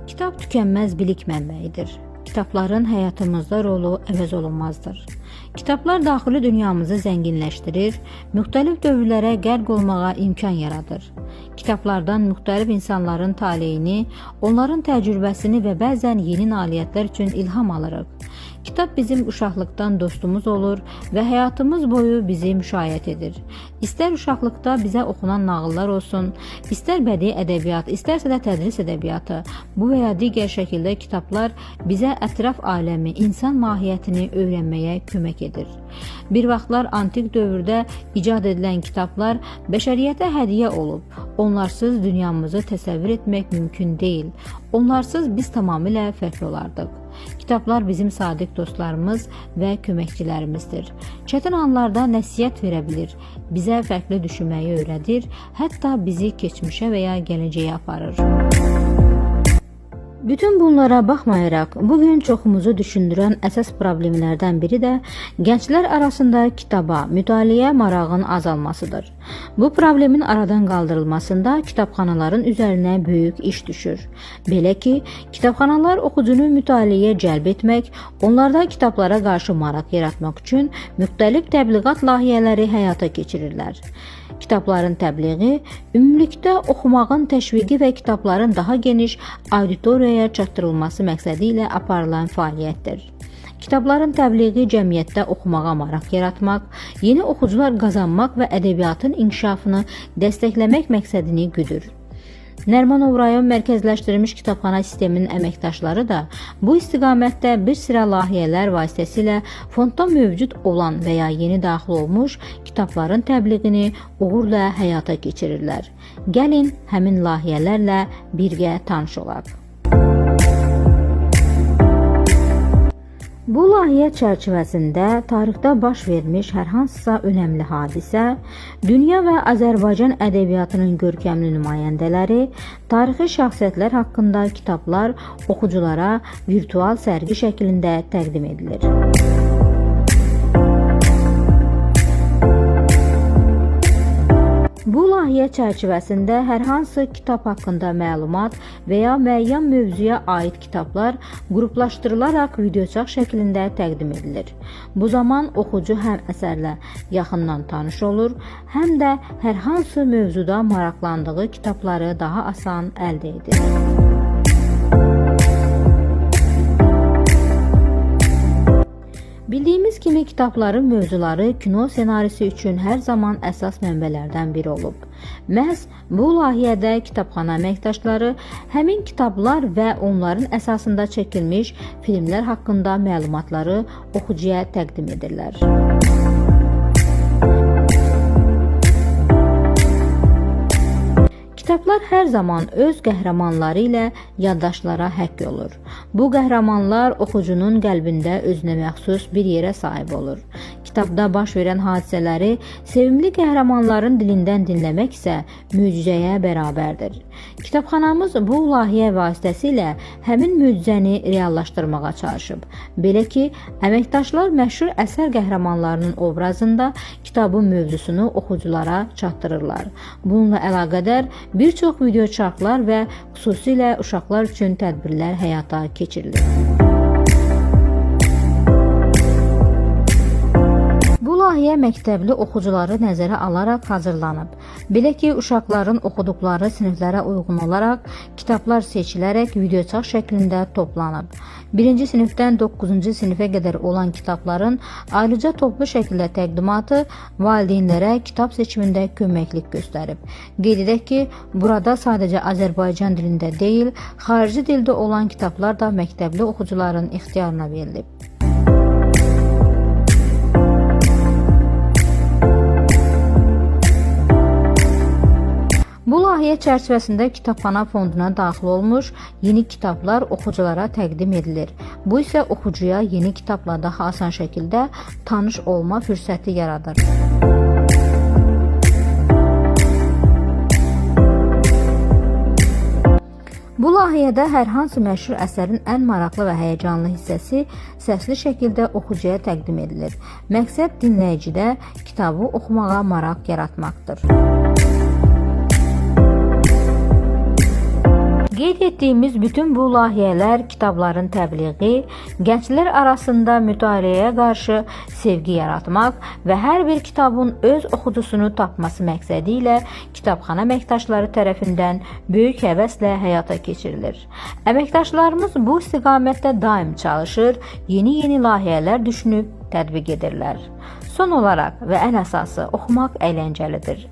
Kitab tükənməz bilik mənbəyidir. Kitabların həyatımızda rolu əvəz olunmazdır. Kitablar daxili dünyamızı zənginləşdirir, müxtəlif dövrlərə qərq olmağa imkan yaradır. Kitablardan müxtəlif insanların taleyini, onların təcrübəsini və bəzən yeni nailiyyətlər üçün ilham alırıq. Kitab bizim uşaqlıqdan dostumuz olur və həyatımız boyu bizi müşayiət edir. İstər uşaqlıqda bizə oxunan nağıllar olsun, istər bədii ədəbiyyat, istərsə də tədris ədəbiyyatı, bu və ya digər şəkildə kitablar bizə ətraf aləmi, insan mahiyyətini öyrənməyə kömək edir. Bir vaxtlar antik dövrdə icad edilən kitablar bəşəriyyətə hədiyyə olub. Onlarsız dünyamızı təsəvvür etmək mümkün deyil. Onlarsız biz tamamilə fərqli olardıq. Kitablar bizim sadiq dostlarımız və köməkçilərimizdir. Çətin anlarda nəsihət verə bilir, bizə fərqli düşünməyi öyrədir, hətta bizi keçmişə və ya gələcəyə aparır. Bütün bunlara baxmayaraq, bugün çoxumuzu düşündürən əsas problemlərdən biri də gənclər arasında kitaba, mütaliəyə marağın azalmasıdır. Bu problemin aradan qaldırılmasında kitabxanaların üzərinə böyük iş düşür. Belə ki, kitabxanalar oxucunu mütaliəyə cəlb etmək, onlarda kitablara qarşı maraq yaratmaq üçün müxtəlif təbliğat layihələri həyata keçirirlər. Kitabların təbliği, ümumilikdə oxumağın təşviqi və kitabların daha geniş auditoriyaya çatdırılması məqsədi ilə aparılan fəaliyyətdir. Kitabların təbliği cəmiyyətdə oxumağa maraq yaratmaq, yeni oxucular qazanmaq və ədəbiyyatın inkişafını dəstəkləmək məqsədini güdür. Nərimanov rayon mərkəzləşdirilmiş kitabxana sisteminin əməkdaşları da bu istiqamətdə bir sıra layihələr vasitəsilə fondda mövcud olan və ya yeni daxil olmuş kitabların təbliğini uğurla həyata keçirirlər. Gəlin həmin layihələrlə birgə tanış olaq. Bu layihə çərçivəsində tarixdə baş vermiş hər hansısa önəmli hadisə, dünya və Azərbaycan ədəbiyyatının görkəmli nümayəndələri, tarixi şəxsiyyətlər haqqında kitablar oxuculara virtual sərgi şəklində təqdim edilir. Bu layihə çərçivəsində hər hansı kitab haqqında məlumat və ya müəyyən mövzuya aid kitablar qruplaşdırılaraq videoçaq şəklində təqdim edilir. Bu zaman oxucu həm əsərlə yaxından tanış olur, həm də hər hansı mövzuda maraqlandığı kitabları daha asan əldə edir. Bildiyimiz kimi kitabların mövzuları kino senarisi üçün hər zaman əsas mənbələrdən biri olub. Məhz bu layihədə kitabxana əməkdaşları həmin kitablar və onların əsasında çəkilmiş filmlər haqqında məlumatları oxucuya təqdim edirlər. Kitablar hər zaman öz qəhrəmanları ilə yaddaşlara həkk olur. Bu qəhrəmanlar oxucunun qəlbində özünə məxsus bir yerə sahib olur. Kitabda baş verən hadisələri sevimli qəhrəmanların dilindən dinləmək isə möcüzəyə bərabərdir. Kitabxanamız bu layihə vasitəsilə həmin möcüzəni reallaşdırmağa çalışıb. Belə ki, əməkdaşlar məşhur əsər qəhrəmanlarının obrazında kitabın mövzusunu oxuculara çatdırırlar. Bununla əlaqədar bir çox videoçarxlar və xüsusilə uşaqlar üçün tədbirlər həyata keçirilir. Bu layihə məktəbli oxucuları nəzərə alaraq hazırlanıb. Belə ki, uşaqların oxuduqları siniflərə uyğun olaraq kitablar seçilərək videoçaq şəklində toplanıb. 1-ci sinifdən 9-cu sinifə qədər olan kitabların ayrıca toplu şəkildə təqdimatı valideynlərə kitab seçimində köməklik göstərib. Qeyd edək ki, burada sadəcə Azərbaycan dilində deyil, xarici dildə olan kitablar da məktəbli oxucuların ixtiyarına verilib. Bu layihə çərçivəsində kitabxana fonduna daxil olmuş yeni kitablar oxuculara təqdim edilir. Bu isə oxucuya yeni kitabla daha asan şəkildə tanış olma fürsəti yaradır. Bu layihədə hər hansı məşhur əsərin ən maraqlı və həyəcanlı hissəsi səsli şəkildə oxucuya təqdim edilir. Məqsəd dinləyicidə kitabı oxumağa maraq yaratmaqdır. Qeyd etdiyimiz bütün bu layihələr, kitabların təbliği, gənclər arasında mütaliəyə qarşı sevgi yaratmaq və hər bir kitabın öz oxucusunu tapması məqsədi ilə kitabxana əməkdaşları tərəfindən böyük həvəslə həyata keçirilir. Əməkdaşlarımız bu istiqamətdə daim çalışır, yeni layihələr düşünüb tətbiq edirlər. Son olaraq və ən əsası, oxumaq əyləncəlidir.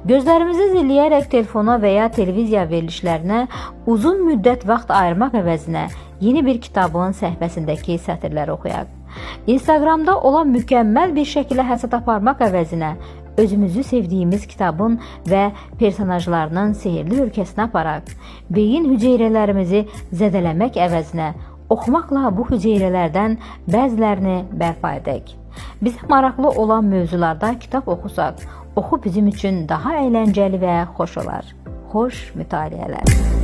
Gözlərimizi zilləyərək telefona və ya televiziya verilişlərinə uzun müddət vaxt ayırmaq əvəzinə yeni bir kitabın səhifəsindəki sətirləri oxuyaq. Instagramda olan mükəmməl bir şəkildə həsəd aparmaq əvəzinə özümüzü sevdiyimiz kitabın və personajlarının sehirli ölkəsinə aparaq. Beyin hüceyrələrimizi zədələmək əvəzinə oxumaqla bu hüceyrələrdən bəzilərini bərpa edək. Bizə maraqlı olan mövzularda kitab oxusaq, oxu bizim üçün daha əyləncəli və xoş olar. Xoş mütaliələr.